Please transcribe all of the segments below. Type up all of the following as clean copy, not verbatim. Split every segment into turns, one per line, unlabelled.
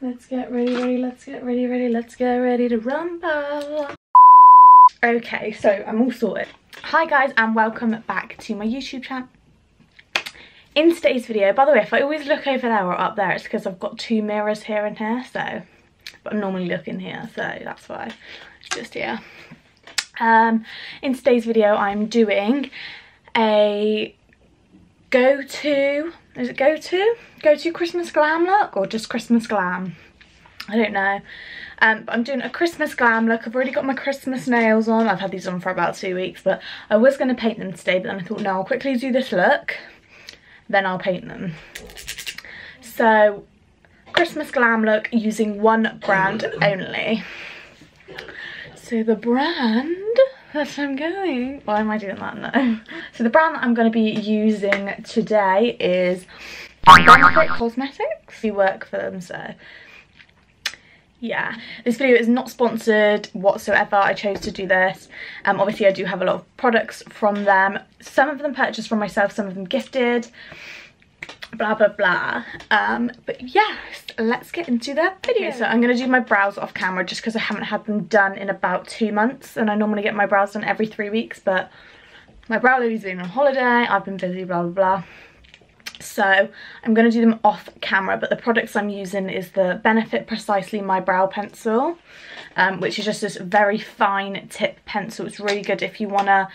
Let's get ready, let's get ready to rumble. Okay, so I'm all sorted. Hi guys, and welcome back to my YouTube channel. In today's video, by the way, if I always look over there or up there, it's because I've got two mirrors here and here, so, but I'm normally looking here, so that's why it's just here. In today's video, I'm doing a go-to Christmas glam look, or just Christmas glam, I don't know. But I'm doing a Christmas glam look. I've already got my Christmas nails on. I've had these on for about 2 weeks, but I was going to paint them today, but then I thought, no, I'll quickly do this look, then I'll paint them. So, Christmas glam look using one brand only. So the brand that I'm going, why am I doing that? No. So the brand that I'm going to be using today is Cosmetics. We work for them, so yeah. This video is not sponsored whatsoever. I chose to do this. Obviously I do have a lot of products from them. Some of them purchased from myself, some of them gifted, blah blah blah. But yes, let's get into the video. So I'm going to do my brows off camera just because I haven't had them done in about 2 months, and I normally get my brows done every 3 weeks, but my brow lady's been on holiday, I've been busy, blah blah blah. So I'm going to do them off camera, but the products I'm using is the Benefit Precisely My Brow Pencil, which is just this very fine tip pencil. It's really good if you want to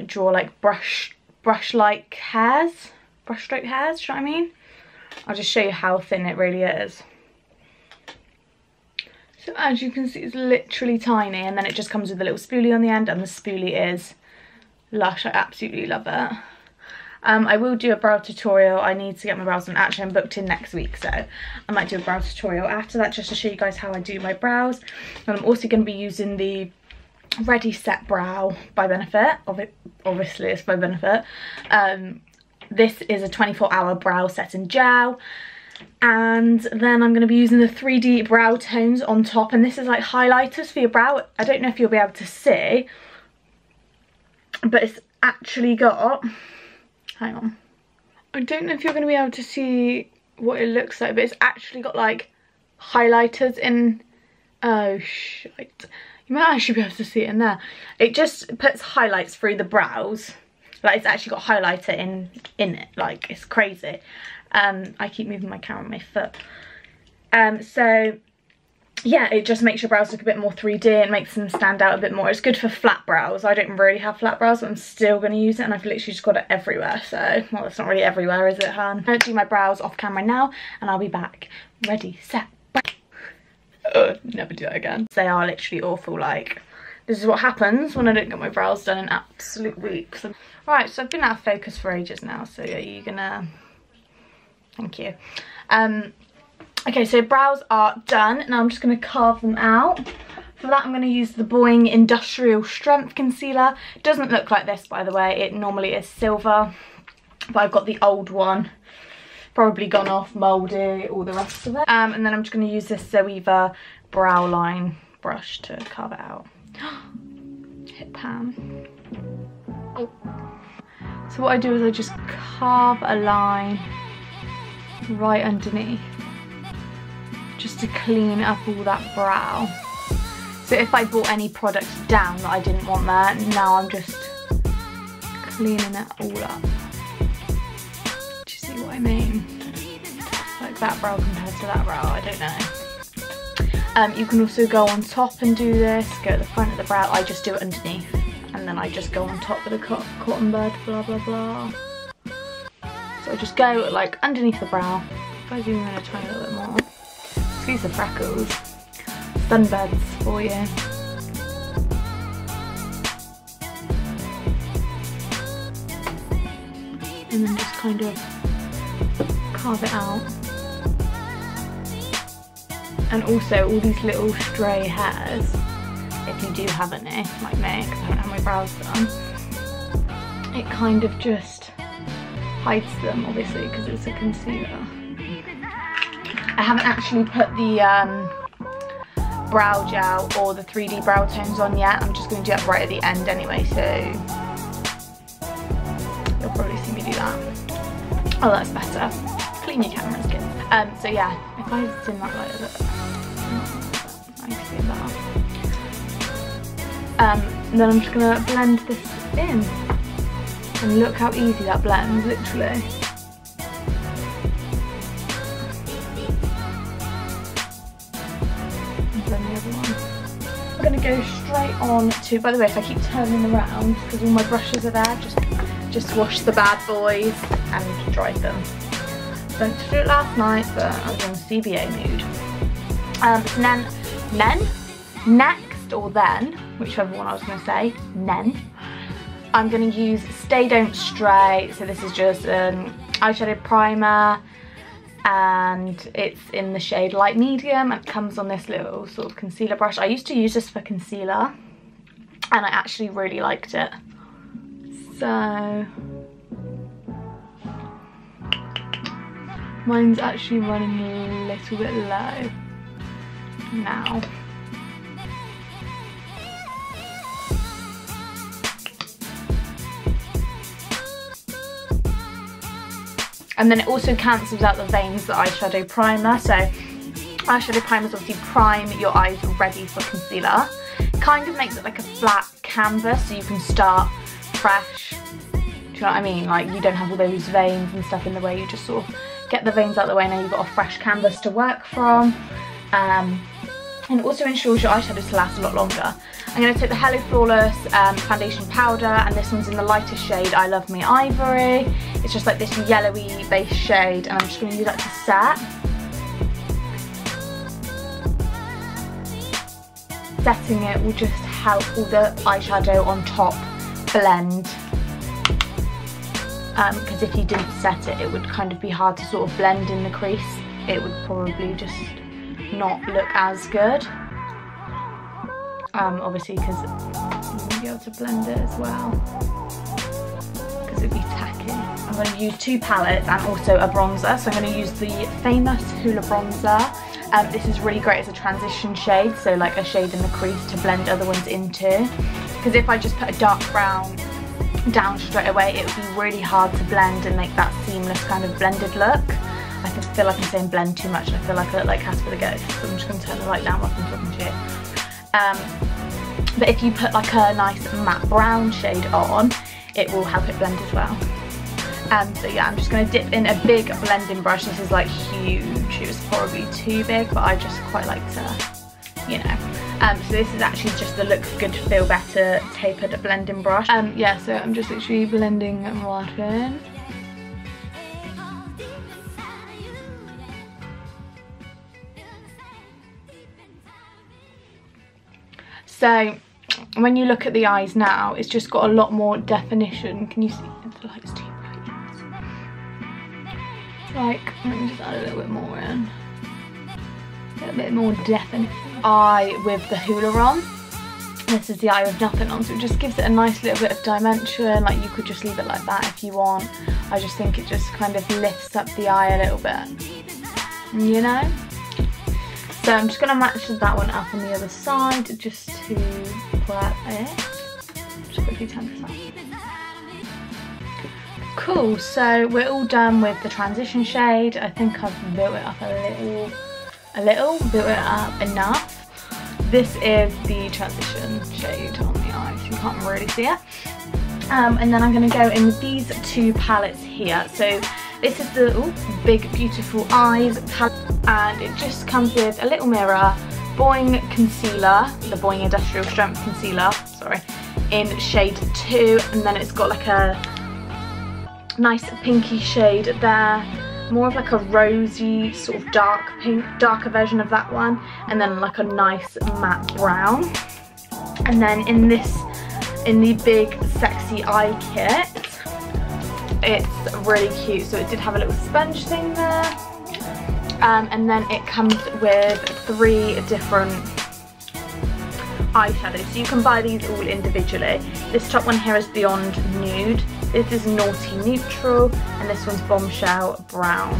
draw like brush-like hairs, brushstroke hairs, do you know what I mean? I'll just show you how thin it really is. So as you can see, it's literally tiny, and then it just comes with a little spoolie on the end, and the spoolie is lush. I absolutely love it. I will do a brow tutorial. I need to get my brows done. Actually, I'm booked in next week, so I might do a brow tutorial after that just to show you guys how I do my brows. And I'm also going to be using the Ready Set Brow by Benefit. Obviously, it's by Benefit. This is a 24-hour brow setting gel. And then I'm going to be using the 3D brow tones on top. And this is like highlighters for your brow. I don't know if you'll be able to see, but it's actually got... Hang on. I don't know if you're going to be able to see what it looks like, but it's actually got like highlighters in... Oh, shite. You might actually be able to see it in there. It just puts highlights through the brows. Like, it's actually got highlighter in it. Like, it's crazy. I keep moving my camera on my foot. So... yeah, it just makes your brows look a bit more 3D and makes them stand out a bit more. It's good for flat brows. I don't really have flat brows, but I'm still going to use it, and I've literally just got it everywhere. So, well, it's not really everywhere, is it, hun? I'm going to do my brows off camera now, and I'll be back. Ready, set, never do that again. They are literally awful. Like, this is what happens when I don't get my brows done in absolute weeks. Right, so I've been out of focus for ages now, so yeah, you're gonna... Thank you. Okay, so brows are done. Now I'm just going to carve them out. For that I'm going to use the Boing Industrial Strength Concealer. It doesn't look like this, by the way. It normally is silver, but I've got the old one. Probably gone off, mouldy, all the rest of it. And then I'm just going to use this Zoeva brow line brush to carve it out. Hit pan. So what I do is I just carve a line right underneath, just to clean up all that brow. So if I brought any products down that I didn't want there, now I'm just cleaning it all up. Do you see what I mean? Like that brow compared to that brow, I don't know. You can also go on top and do this, go at the front of the brow. I just do it underneath, and then I just go on top with a cotton bud, blah blah blah. So I just go like underneath the brow. If I zoom in a tiny little bit more. These are freckles, sunbeds for you. And then just kind of carve it out. And also all these little stray hairs, if you do have any, like me, because I don't have my brows done, it kind of just hides them, obviously, because it's a concealer. I haven't actually put the brow gel or the 3D brow tones on yet. I'm just going to do that right at the end anyway, so you'll probably see me do that. Oh, that's better. Clean your cameras, kids. So yeah, if Why is it in that light? I can see that. And then I'm just gonna blend this in. And look how easy that blends, literally. And blend the other one. I'm gonna go straight on to, by the way, if I keep turning around, because all my brushes are there, just wash the bad boys and dry them. Meant to do it last night, but I was in a CBA mood. Next, or then, whichever one I was gonna say, I'm gonna use Stay Don't Stray. So this is just an eyeshadow primer, and it's in the shade light medium, and it comes on this little sort of concealer brush. I used to use this for concealer, and I actually really liked it. So mine's actually running a little bit low now. And then it also cancels out the veins, the eyeshadow primer. So eyeshadow primers obviously prime your eyes ready for concealer. Kind of makes it like a flat canvas, so you can start fresh. Do you know what I mean? Like, you don't have all those veins and stuff in the way. You just sort of get the veins out of the way, now you've got a fresh canvas to work from. And it also ensures your eyeshadows to last a lot longer. I'm going to take the Hello Flawless foundation powder, and this one's in the lightest shade, I Love Me Ivory. It's just like this yellowy base shade, and I'm just going to use that to set. Setting it will just help all the eyeshadow on top blend. Because if you didn't set it, it would kind of be hard to sort of blend in the crease. It would probably just not look as good. Obviously, because you wouldn't be able to blend it as well, because it'd be tacky. I'm going to use 2 palettes and also a bronzer. So I'm going to use the famous Hoola bronzer. This is really great as a transition shade, so like a shade in the crease to blend other ones into. Because if I just put a dark brown down straight away, it would be really hard to blend and make that seamless kind of blended look. I feel like I'm saying blend too much, and I feel like I look like Casper the Ghost, so I'm just going to turn the light down while I'm talking to you. But if you put like a nice matte brown shade on, it will help it blend as well. So yeah, I'm just going to dip in a big blending brush. This is like huge. It was probably too big, but I just quite like to, you know. So this is actually just the Look Good Feel Better tapered blending brush. Yeah, so I'm just literally blending right in. So when you look at the eyes now, it's just got a lot more definition. Can you see? The light's too bright. Like, let me just add a little bit more in. A bit more definition. Eye with the Hoola on. This is the eye with nothing on, so it just gives it a nice little bit of dimension. Like, you could just leave it like that if you want. I just think it just kind of lifts up the eye a little bit, you know? So I'm just going to match that one up on the other side just to work it. Just quickly turn this up. Cool, so we're all done with the transition shade. I think I've built it up built it up enough. This is the transition shade on the eye, so you can't really see it. And then I'm going to go in with these 2 palettes here. So this is the Big Beautiful Eyes palette, and it just comes with a little mirror, Boing concealer, the Boing Industrial Strength Concealer, sorry, in shade 2, and then it's got like a nice pinky shade there, more of like a rosy sort of dark pink, darker version of that one, and then like a nice matte brown. And then in the Big Sexy Eye Kit, it's really cute, so it did have a little sponge thing there, and then it comes with 3 different eyeshadows, so you can buy these all individually. This top one here is Beyond Nude, this is Naughty Neutral, and this one's Bombshell Brown.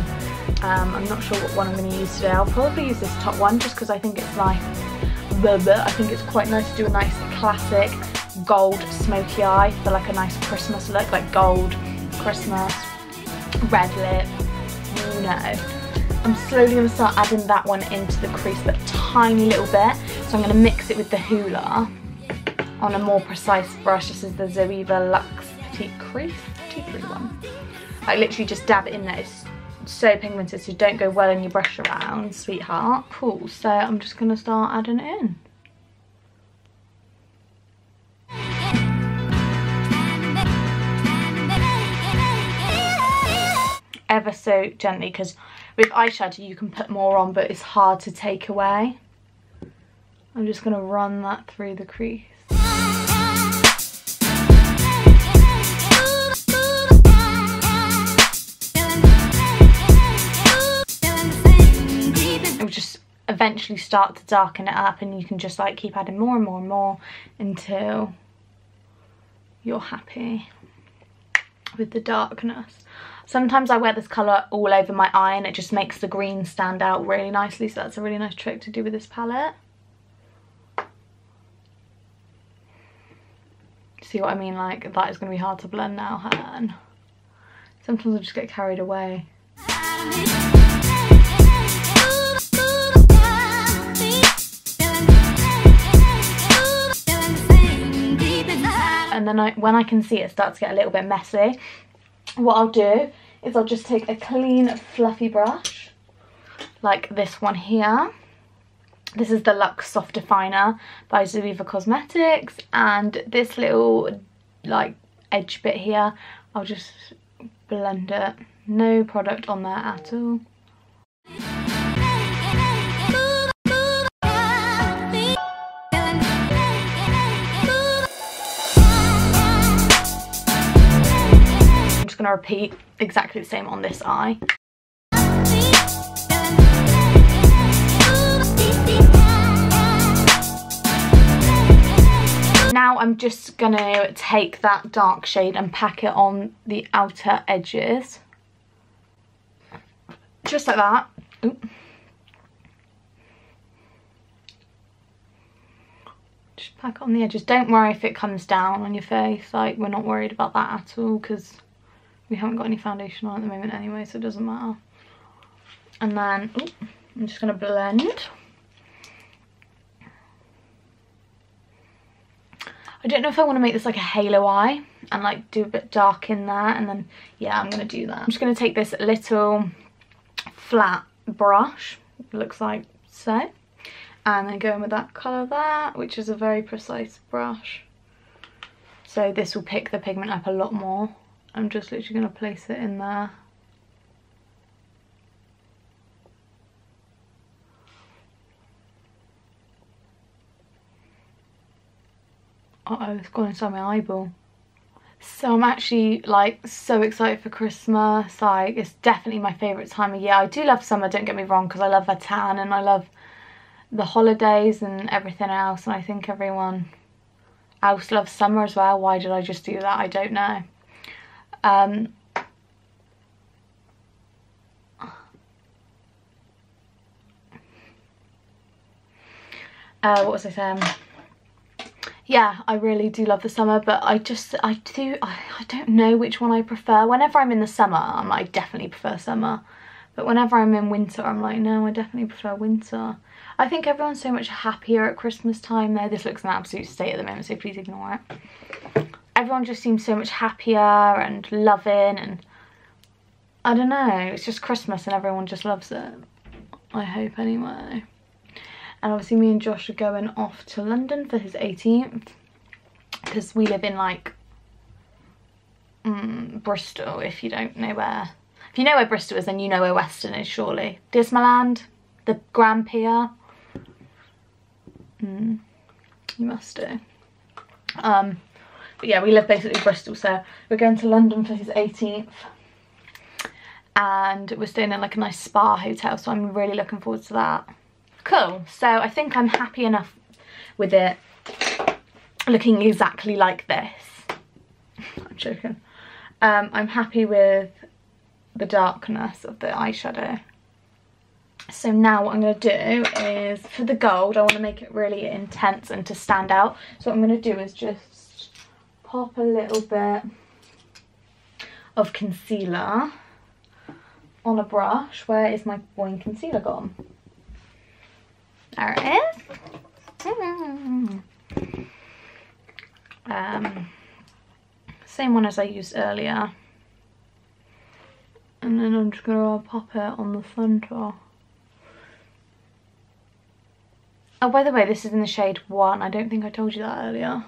I'm not sure what one I'm going to use today. I'll probably use this top one just because I think it's like, I think it's quite nice to do a nice classic gold smoky eye for like a nice Christmas look, like gold, Christmas, red lip, you know. I'm slowly going to start adding that one into the crease, but a tiny little bit. So I'm going to mix it with the Hoola on a more precise brush. This is the Zoeva Luxe Petite Crease one. I literally just dab it in there. It's so pigmented, so don't go well in your brush around, sweetheart. Cool, so I'm just going to start adding it in. Ever so gently, because with eyeshadow you can put more on, but it's hard to take away. I'm just going to run that through the crease. It will just eventually start to darken it up, and you can just like keep adding more and more and more until you're happy with the darkness. Sometimes I wear this colour all over my eye and it just makes the green stand out really nicely, so that's a really nice trick to do with this palette. See what I mean? Like, that is going to be hard to blend now, hun. Sometimes I just get carried away. And then when I can see it start to get a little bit messy, what I'll do is I'll just take a clean fluffy brush like this one here. This is the Luxe Soft Definer by Zoeva Cosmetics, and this little like edge bit here, I'll just blend it. No product on there at all. I'm just going to repeat exactly the same on this eye. Now I'm just going to take that dark shade and pack it on the outer edges. Just like that. Oop. Just pack it on the edges. Don't worry if it comes down on your face. Like, we're not worried about that at all because we haven't got any foundation on at the moment anyway, so it doesn't matter. And then, oop, I'm just going to blend. I don't know if I want to make this like a halo eye and like do a bit dark in there, and then yeah, I'm going to do that. I'm just going to take this little flat brush, it looks like so, and then go in with that colour there, which is a very precise brush. So this will pick the pigment up a lot more. I'm just literally going to place it in there. Uh-oh, it's gone inside my eyeball. So I'm actually like so excited for Christmas. Like, it's definitely my favourite time of year. I do love summer, don't get me wrong, because I love a tan and I love the holidays and everything else, and I think everyone else loves summer as well. Why did I just do that? I don't know. What was I saying? Yeah, I really do love the summer, but I don't know which one I prefer. Whenever I'm in the summer, I'm like, I definitely prefer summer. But whenever I'm in winter, I'm like, no, I definitely prefer winter. I think everyone's so much happier at Christmas time though. This looks an absolute state at the moment, so please ignore it. Everyone just seems so much happier and loving, and I don't know, it's just Christmas and everyone just loves it. I hope anyway. And obviously me and Josh are going off to London for his 18th, because we live in like Bristol, if you don't know where. If you know where Bristol is, then you know where Weston is, surely. Dismaland, the GLAM Pier. You must do. But yeah, we live basically in Bristol, so we're going to London for his 18th. And we're staying in like a nice spa hotel, so I'm really looking forward to that. Cool, so I think I'm happy enough with it looking exactly like this. I'm joking. I'm happy with the darkness of the eyeshadow. So now what I'm going to do is, for the gold, I want to make it really intense and to stand out. So what I'm going to do is just pop a little bit of concealer on a brush. Where is my Boing concealer gone? There it is. Same one as I used earlier. And then I'm just going to pop it on the centre. Oh, by the way, this is in the shade 1. I don't think I told you that earlier.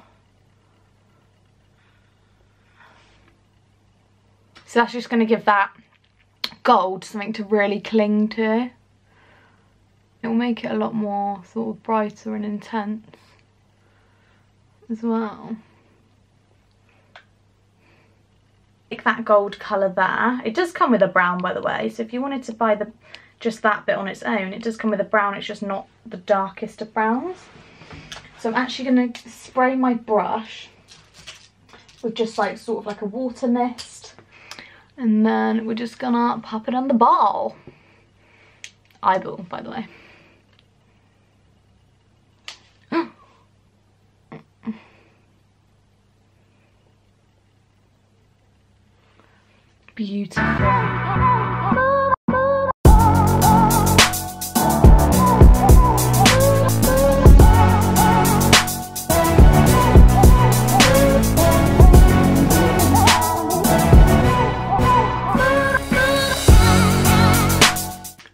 So that's just going to give that gold something to really cling to. It will make it a lot more sort of brighter and intense as well. Like that gold colour there. It does come with a brown, by the way, so if you wanted to buy just that bit on its own, it does come with a brown. It's just not the darkest of browns. So I'm actually going to spray my brush with just like sort of like a water mist, and then we're just gonna pop it on the ball. Eyeball, by the way. Beautiful.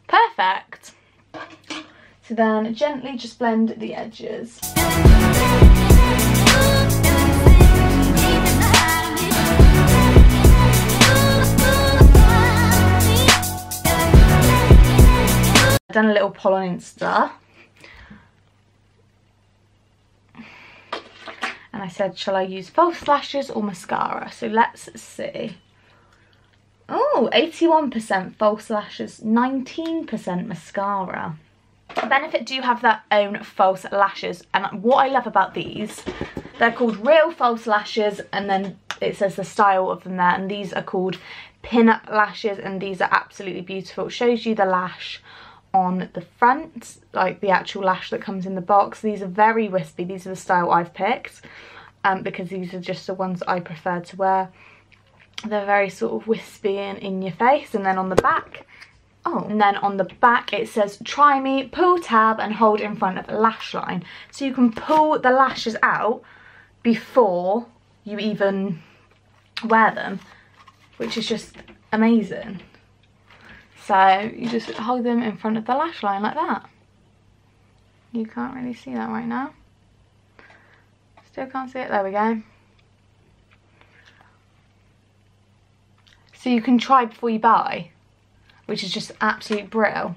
Perfect. So then gently just blend the edges. I've done a little poll on Insta and I said, shall I use false lashes or mascara? So let's see. Oh, 81% false lashes, 19% mascara. Benefit do have their own false lashes, and what I love about these, they're called real false lashes, and then it says the style of them there, and these are called pin-up lashes, and these are absolutely beautiful. It shows you the lash on the front, like the actual lash that comes in the box. These are very wispy. These are the style I've picked because these are just the ones that I prefer to wear. They're very sort of wispy and in your face. And then on the back, it says try me, pull tab and hold in front of a lash line. So you can pull the lashes out before you even wear them, which is just amazing. So you just hold them in front of the lash line like that. You can't really see that right now. Still can't see it. There we go. So you can try before you buy, which is just absolute brill.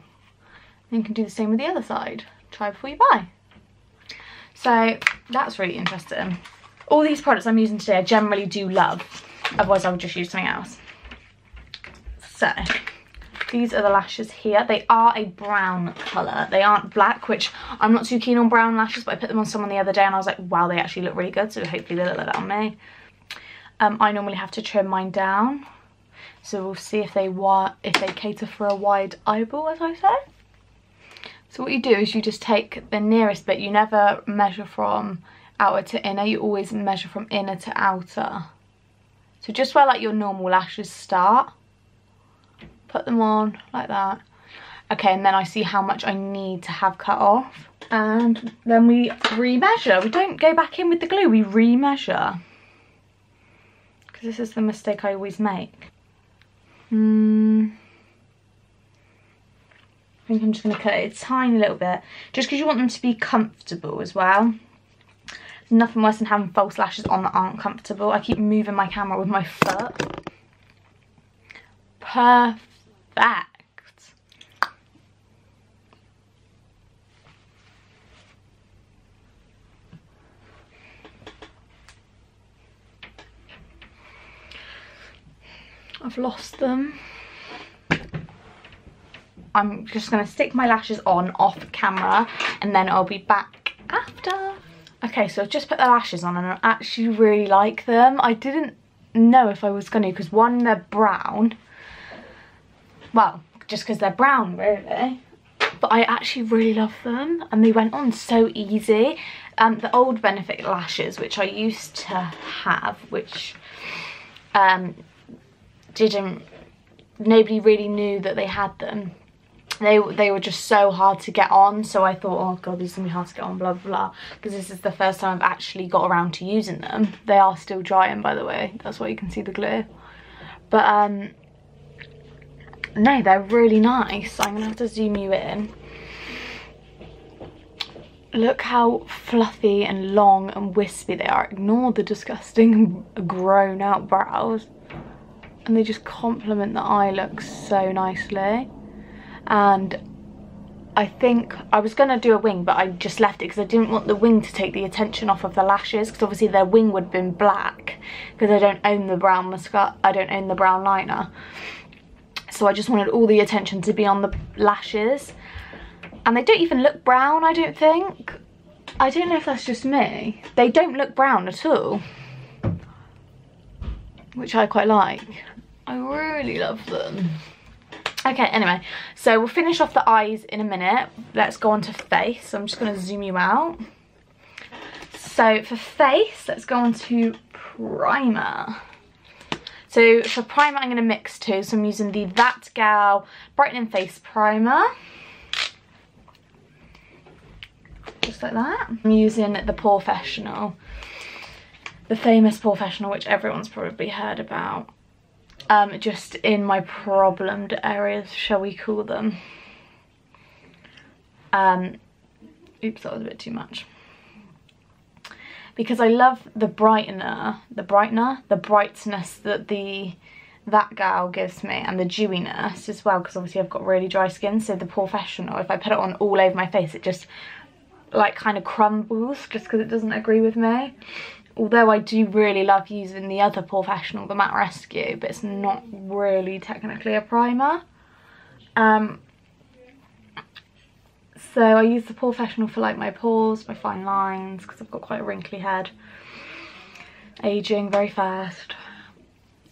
And you can do the same with the other side. Try before you buy. So that's really interesting. All these products I'm using today I generally do love. Otherwise I would just use something else. So these are the lashes here. They are a brown colour. They aren't black, which I'm not too keen on brown lashes, but I put them on someone the other day and I was like, wow, they actually look really good. So hopefully they look like that on me. I normally have to trim mine down. So we'll see if they cater for a wide eyeball, as I say. So what you do is you just take the nearest bit. You never measure from outer to inner. You always measure from inner to outer. So just where like your normal lashes start. Put them on like that. Okay, and then I see how much I need to have cut off. And then we re-measure. We don't go back in with the glue, we re-measure. Because this is the mistake I always make. I think I'm just going to cut it a tiny little bit. Just because you want them to be comfortable as well. There's nothing worse than having false lashes on that aren't comfortable. I keep moving my camera with my foot. Perfect. I've lost them. I'm just going to stick my lashes on off camera and then I'll be back after. Okay, so I've just put the lashes on and I actually really like them. I didn't know if I was going to because one, they're brown. Well, just because they're brown really. But I actually really love them and they went on so easy. The old Benefit lashes, which I used to have, which didn't nobody really knew that they had them. They were just so hard to get on, so I thought, oh god, these are gonna be hard to get on, blah blah blah, because this is the first time I've actually got around to using them. They are still drying, by the way, that's why you can see the glue. But no, they're really nice. I'm gonna have to zoom you in. Look how fluffy and long and wispy they are. Ignore the disgusting grown out brows, and they just complement the eye look so nicely. And I think I was gonna do a wing, but I just left it because I didn't want the wing to take the attention off of the lashes, because obviously their wing would have been black, because I don't own the brown mascara, I don't own the brown liner, so I just wanted all the attention to be on the lashes. And they don't even look brown, I don't think. I don't know if that's just me. They don't look brown at all, which I quite like. I really love them. Okay, anyway, so we'll finish off the eyes in a minute. Let's go on to face. So I'm just going to zoom you out. So for face, let's go on to primer. So for primer, I'm going to mix two. So I'm using the That Gal Brightening Face Primer. Just like that. I'm using the Porefessional. The famous Porefessional, which everyone's probably heard about. Just in my problemed areas, shall we call them. Oops, that was a bit too much. Because I love the brightness that That Gal gives me, and the dewiness as well, because obviously I've got really dry skin, so the Porefessional, if I put it on all over my face, it just like kind of crumbles just because it doesn't agree with me. Although I do really love using the other Porefessional, the Matte Rescue, but it's not really technically a primer. So I use the Porefessional for like my pores, my fine lines, because I've got quite a wrinkly head. Aging very fast.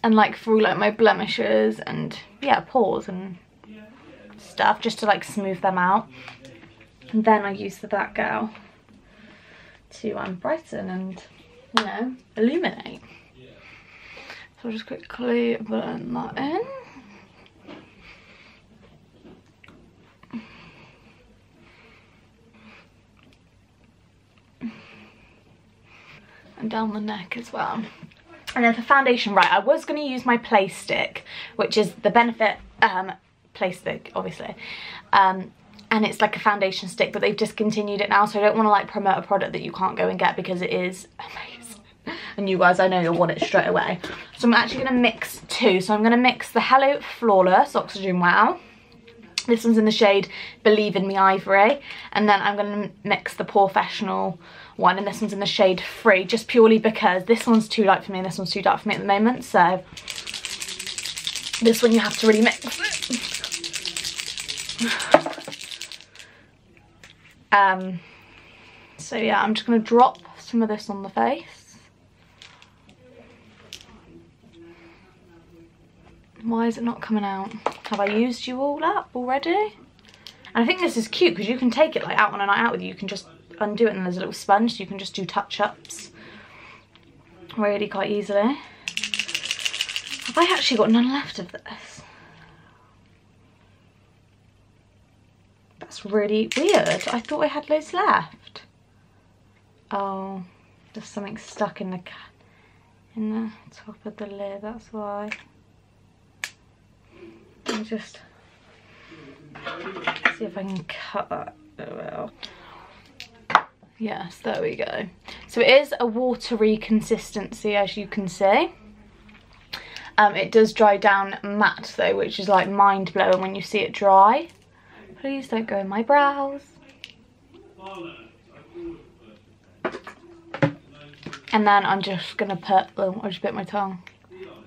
And like for like my blemishes and yeah, pores and stuff, just to like smooth them out. And then I use the That Gal to brighten and, you know, illuminate. So I'll just quickly blend that in. And down the neck as well. And then for foundation, right, I was going to use my Play Stick, which is the Benefit Play Stick, obviously. And it's like a foundation stick, but they've discontinued it now, so I don't want to like promote a product that you can't go and get, because it is amazing. And you guys, I know you'll want it straight away. So I'm actually going to mix two. So I'm going to mix the Hello Flawless Oxygen Wow. This one's in the shade Believe in Me Ivory. And then I'm going to mix the Porefessional one, and this one's in the shade Free, just purely because this one's too light for me and this one's too dark for me at the moment. So this one you have to really mix it. So yeah, I'm just going to drop some of this on the face. Why is it not coming out? Have I used you all up already? And I think this is cute because you can take it like out on a night out with you. You can just undo it and there's a little sponge, so you can just do touch-ups really quite easily. Have I actually got none left of this? That's really weird. I thought I had loads left. Oh, there's something stuck in the top of the lid, that's why. Let me just see if I can cut that a little. Yes, there we go. So it is a watery consistency, as you can see. It does dry down matte though, which is like mind-blowing when you see it dry. Please don't go in my brows. And then I'm just gonna put, oh, I just bit my tongue,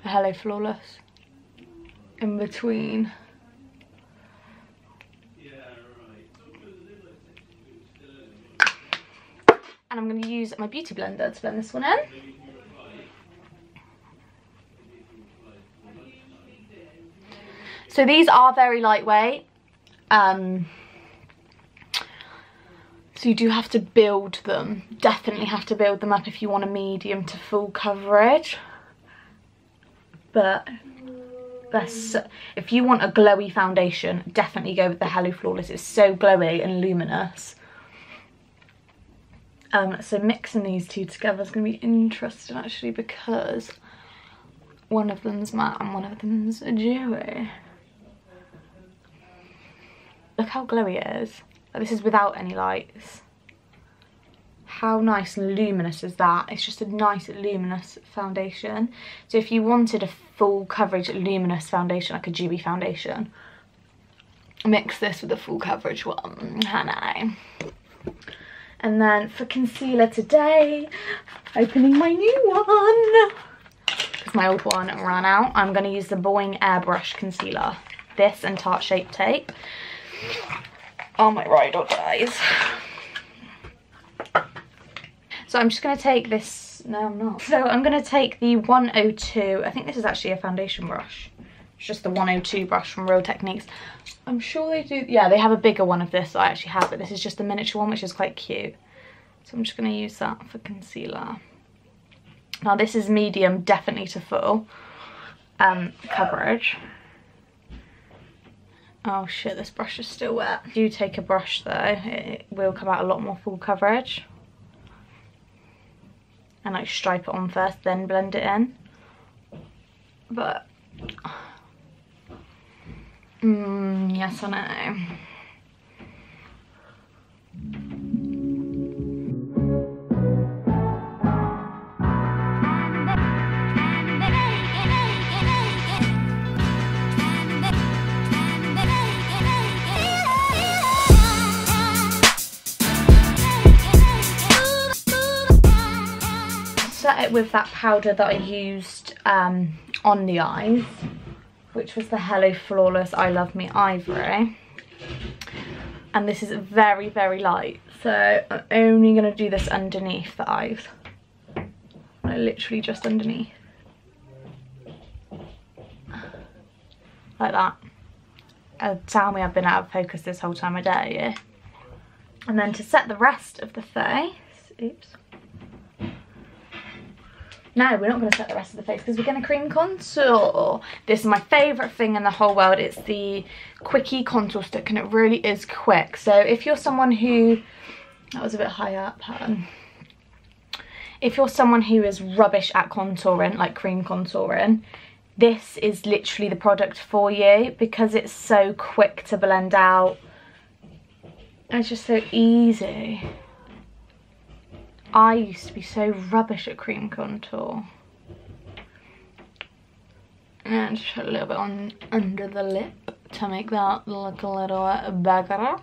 a Hello Flawless in between. And I'm going to use my beauty blender to blend this one in. So these are very lightweight. So you do have to build them. Definitely have to build them up if you want a medium to full coverage. But if you want a glowy foundation, definitely go with the Hello Flawless. It's so glowy and luminous. So mixing these two together is going to be interesting actually, because one of them's matte and one of them's dewy. Look how glowy it is. This is without any lights. How nice and luminous is that? It's just a nice luminous foundation. So if you wanted a full coverage luminous foundation, like a dewy foundation, mix this with a full coverage one, honey. And then for concealer today, opening my new one, because my old one ran out. I'm going to use the Boing Airbrush Concealer. This and Tarte Shape Tape. Oh my ride or dies. So I'm just going to take this, no I'm not. So I'm going to take the 102, I think this is actually a foundation brush. It's just the 102 brush from Real Techniques. I'm sure they do, yeah, they have a bigger one of this that I actually have, but this is just a miniature one, which is quite cute. So I'm just going to use that for concealer. Now this is medium, definitely to full coverage. Oh shit, this brush is still wet. If you take a brush though, it will come out a lot more full coverage. And like stripe it on first, then blend it in. But yes, I know. Set it with that powder that I used on the eyes, which was the Hello Flawless I Love Me Ivory, and this is very, very light, so I'm only going to do this underneath the eyes, like literally just underneath, like that. Tell me I've been out of focus this whole time of day, yeah? And then to set the rest of the face, oops. No, we're not going to set the rest of the face because we're going to cream contour. This is my favourite thing in the whole world. It's the Quickie Contour Stick, and it really is quick. So if you're someone who... That was a bit high up, if you're someone who is rubbish at contouring, like cream contouring, this is literally the product for you because it's so quick to blend out. And it's just so easy. I used to be so rubbish at cream contour. And just put a little bit on under the lip to make that look a little better.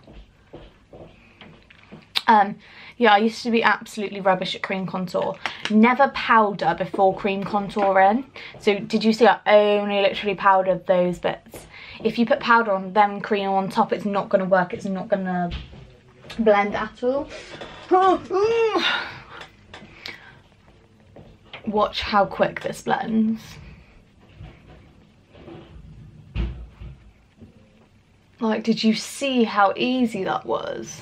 Yeah, I used to be absolutely rubbish at cream contour. Never powder before cream contouring. So did you see I only literally powdered those bits? If you put powder on, then cream on top, it's not going to work. It's not going to blend at all. Watch how quick this blends. Like, did you see how easy that was?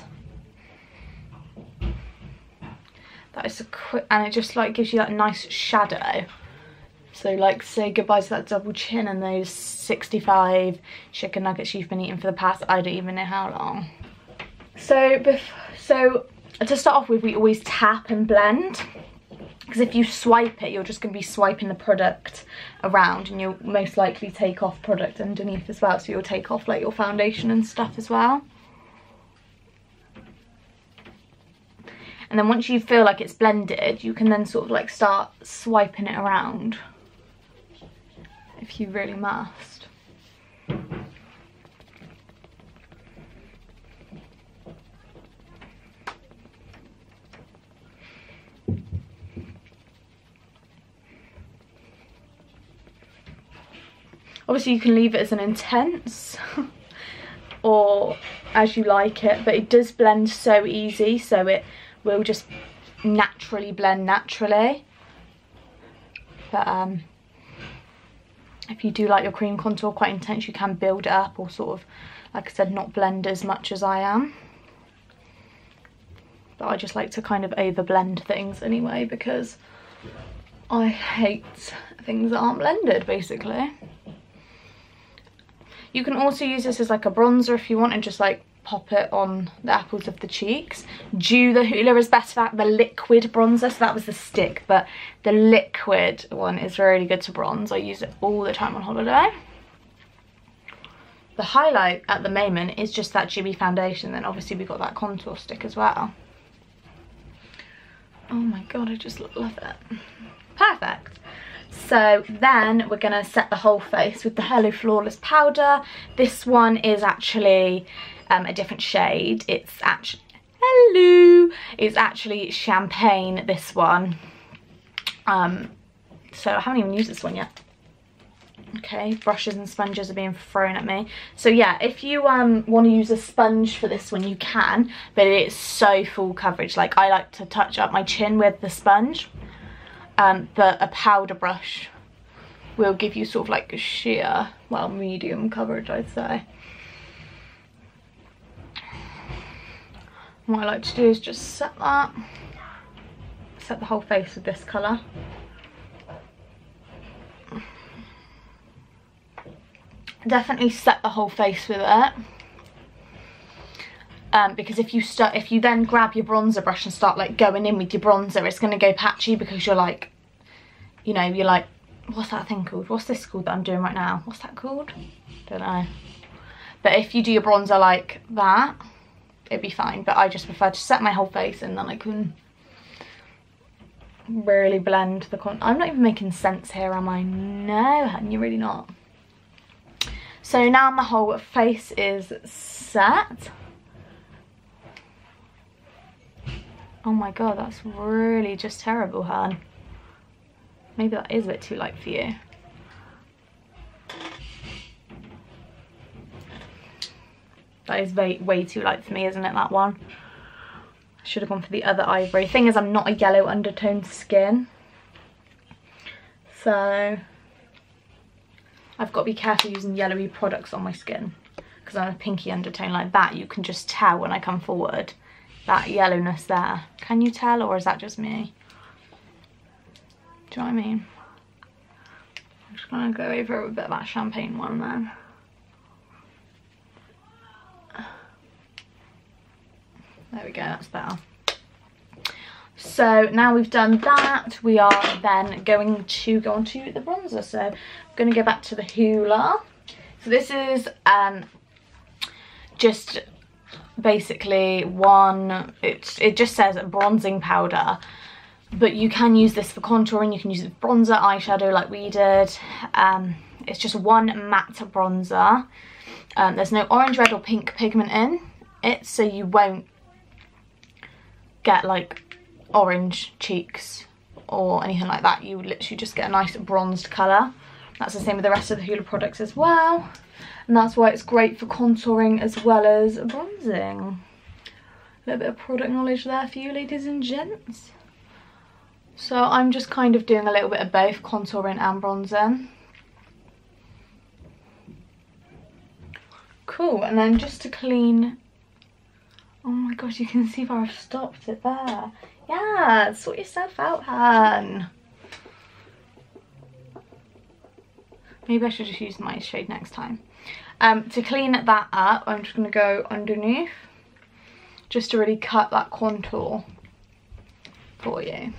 That is a quick, and it just like gives you that nice shadow. So like say goodbye to that double chin and those 65 chicken nuggets you've been eating for the past, I don't even know how long. So to start off with, we always tap and blend. Because if you swipe it, you're just going to be swiping the product around, and you'll most likely take off product underneath as well. So you'll take off like your foundation and stuff as well. And then once you feel like it's blended, you can then sort of like start swiping it around if you really must. Obviously you can leave it as an intense or as you like it, but it does blend so easy, so it will just naturally blend naturally. But if you do like your cream contour quite intense, you can build it up, or sort of, like I said, not blend as much as I am. But I just like to kind of over blend things anyway, because I hate things that aren't blended, basically. You can also use this as like a bronzer if you want, and just like pop it on the apples of the cheeks. The Hoola is best for the liquid bronzer, so that was the stick, but the liquid one is really good to bronze. I use it all the time on holiday. The highlight at the moment is just that dewy foundation, then obviously we got that contour stick as well. Oh my god, I just love it. Perfect. So then we're going to set the whole face with the Hello Flawless powder. This one is actually a different shade. It's actually champagne, this one. So I haven't even used this one yet. Okay, brushes and sponges are being thrown at me. So yeah, if you want to use a sponge for this one, you can, but it's so full coverage. Like, I like to touch up my chin with the sponge, but a powder brush will give you sort of like a sheer, well, medium coverage, I'd say. What I like to do is just set the whole face with this colour. Definitely set the whole face with it, because if you then grab your bronzer brush and start like going in with your bronzer, it's going to go patchy, because you're like, you know, you're like, what's that thing called? What's this called that I'm doing right now? What's that called? Don't know. But if you do your bronzer like that, it'd be fine. But I just prefer to set my whole face, and then I can really blend the I'm not even making sense here, am I? No, honey, you're really not. So now my whole face is set. Oh my god, that's really just terrible, hun. Maybe that is a bit too light for you. That is way too light for me, isn't it, that one? I should have gone for the other ivory. Thing is, I'm not a yellow undertone skin, so I've got to be careful using yellowy products on my skin, because I'm a pinky undertone like that. You can just tell when I come forward, that yellowness there. Can you tell, or is that just me? Do you know what I mean? I'm just going to go over it with a bit of that champagne one then. There we go, that's better. So now we've done that, we are then going to go on to the bronzer. So I'm going to go back to the Hoola. So this is just basically one, it just says bronzing powder, but you can use this for contouring, you can use it for bronzer, eyeshadow like we did. It's just one matte bronzer. There's no orange, red or pink pigment in it, so you won't get like orange cheeks or anything like that. You literally just get a nice bronzed colour. That's the same with the rest of the Hoola products as well, and that's why it's great for contouring as well as bronzing. A little bit of product knowledge there for you, ladies and gents. So I'm just kind of doing a little bit of both contouring and bronzing. Cool, and then just to clean, oh my gosh, you can see where I've stopped it there. Yeah, sort yourself out, hun. Maybe I should just use my shade next time. To clean that up, I'm just going to go underneath, just to really cut that contour for you.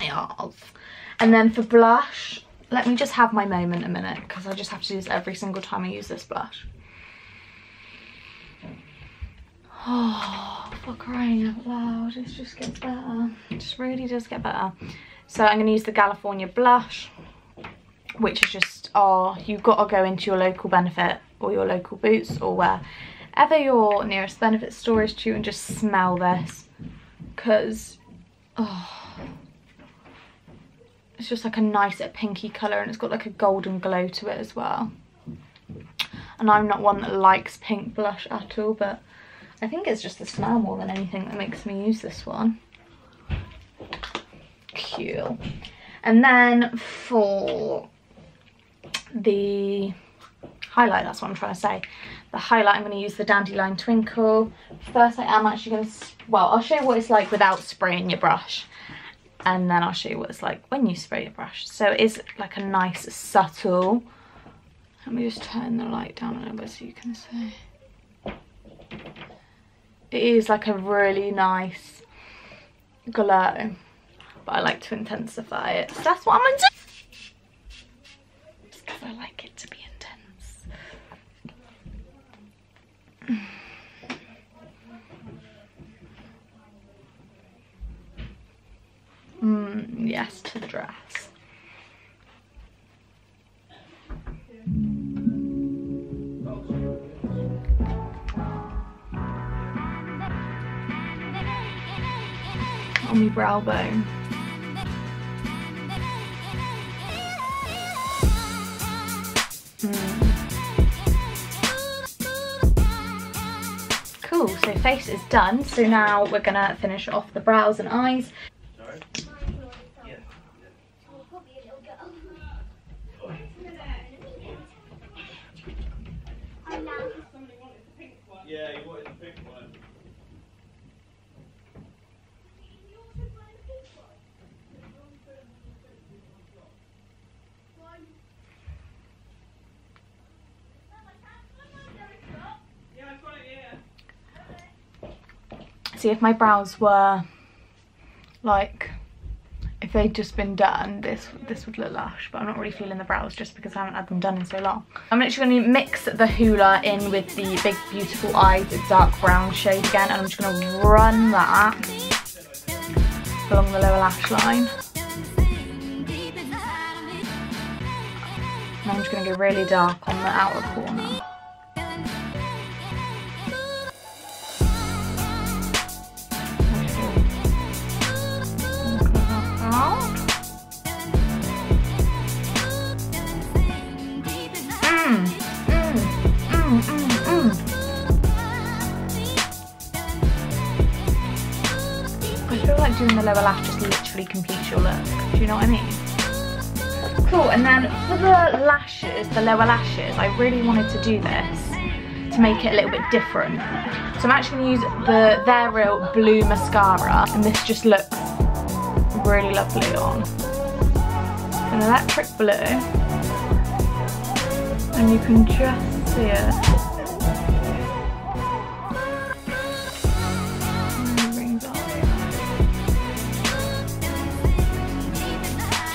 Yes. And then for blush, let me just have my moment a minute, because I just have to do this every single time I use this blush. Oh, for crying out loud, it just gets better. It just really does get better. So I'm going to use the Galifornia blush, which is just, oh, you've got to go into your local Benefit or your local Boots or wherever your nearest Benefit store is to, and just smell this, because, oh, it's just like a nice pinky colour, and it's got like a golden glow to it as well. And I'm not one that likes pink blush at all, but I think it's just the smell more than anything that makes me use this one. Cool. And then for the highlight, that's what I'm trying to say. The highlight, I'm going to use the Dandelion Twinkle. First, I am actually going to, well, I'll show you what it's like without spraying your brush, and then I'll show you what it's like when you spray your brush. So it is like a nice subtle Let me just turn the light down a little bit so you can see. It is like a really nice glow, but I like to intensify it. So that's what I'm gonna do. Just because I like it to be intense. Yes, to the dress. On my brow bone. Cool, so face is done. So now we're gonna finish off the brows and eyes.
Yeah, you wanted the pink one.
See, if my brows were like, if they'd just been done, this would look lush, but I'm not really feeling the brows just because I haven't had them done in so long. I'm literally going to mix the Hoola in with the Big Beautiful Eyes dark brown shade again, and I'm just going to run that along the lower lash line. And I'm just going to go really dark on the outer corner. I feel like doing the lower lash just literally completes your look. Do you know what I mean? Cool, and then for the lashes, the lower lashes, I really wanted to do this to make it a little bit different. So I'm actually going to use the They're Real blue mascara, and this just looks really lovely on. An electric blue, and you can just see it.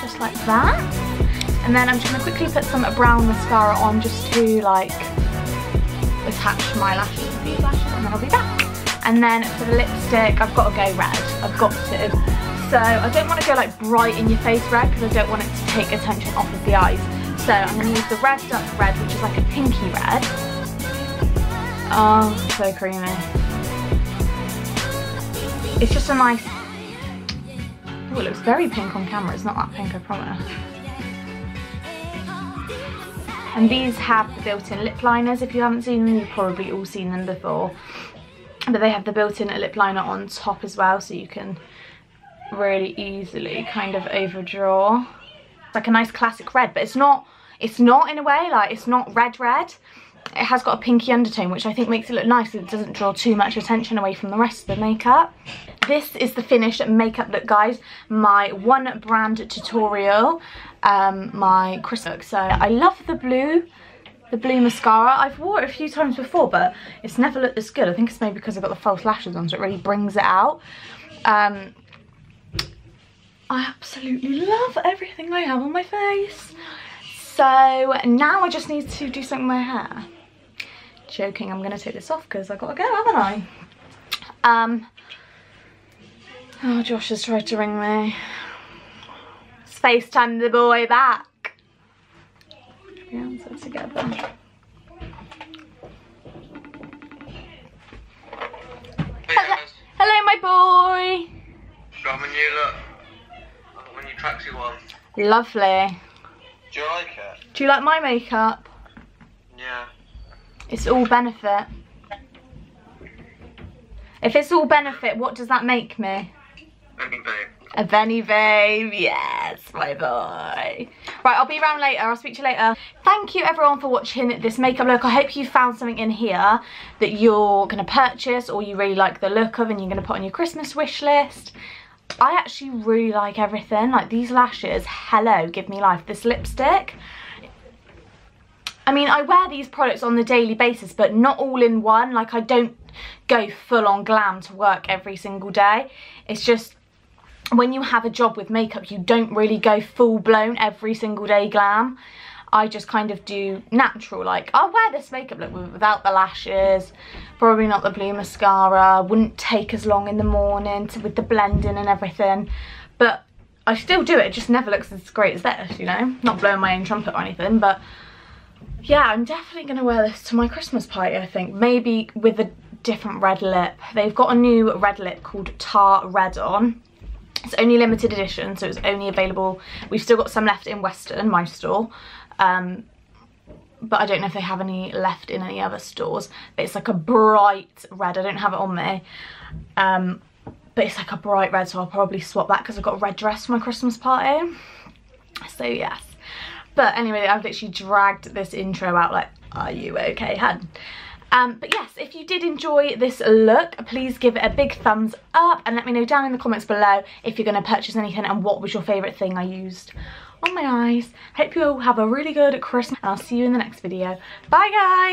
Just like that. And then I'm just going to quickly put some brown mascara on just to like attach my lashes to these lashes, and then I'll be back. And then for the lipstick, I've got to go red. I've got to. So I don't want to go like bright in your face red because I don't want it to take attention off of the eyes. So I'm going to use the Revved Up red, which is like a pinky red. Oh, so creamy. It's just a nice... Oh, it looks very pink on camera. It's not that pink, I promise. And these have the built-in lip liners. If you haven't seen them, you've probably all seen them before. But they have the built-in lip liner on top as well, so you can really easily kind of overdraw. It's like a nice classic red, but it's not in a way, like it's not red. It has got a pinky undertone, which I think makes it look nice. It doesn't draw too much attention away from the rest of the makeup. This is the finished makeup look, guys. My one brand tutorial, my Christmas look. So I love the blue mascara. I've wore it a few times before, but it's never looked this good. I think it's maybe because I've got the false lashes on, so it really brings it out. I absolutely love everything I have on my face. So now I just need to do something with my hair. Joking, I'm going to take this off because I've got to go, haven't I? Oh, Josh has tried to ring me. It's FaceTime the boy back. Yeah, so together. Hello, my boy.
Got my new look. My new tracksuit one.
Lovely.
Do you like it?
Do you like my makeup?
Yeah.
It's all benefit. If it's all benefit, what does that make me?
Benny babe.
A Benny babe, yes, my boy. Right, I'll be around later. I'll speak to you later. Thank you everyone for watching this makeup look. I hope you found something in here that you're gonna purchase or you really like the look of and you're gonna put on your Christmas wish list. I actually really like everything. Like these lashes, hello, give me life. This lipstick, I mean, I wear these products on a daily basis, but not all in one. Like, I don't go full on glam to work every single day. It's just, when you have a job with makeup, you don't really go full blown every single day glam. I just kind of do natural, like, I'll wear this makeup look without the lashes, probably not the blue mascara, wouldn't take as long in the morning with the blending and everything, but I still do it. It just never looks as great as this, you know, not blowing my own trumpet or anything. But yeah, I'm definitely going to wear this to my Christmas party, I think, maybe with a different red lip. They've got a new red lip called Tar Red on. It's only limited edition, so it's only available, we've still got some left in Western, my store, but I don't know if they have any left in any other stores. It's like a bright red. I don't have it on me, but it's like a bright red, so I'll probably swap that because I've got a red dress for my Christmas party. So yes, but anyway, I've literally dragged this intro out like, are you okay, hun? But yes, if you did enjoy this look, please give it a big thumbs up and let me know down in the comments below if you're going to purchase anything and what was your favourite thing I used on my eyes. Hope you all have a really good Christmas, and I'll see you in the next video. Bye guys!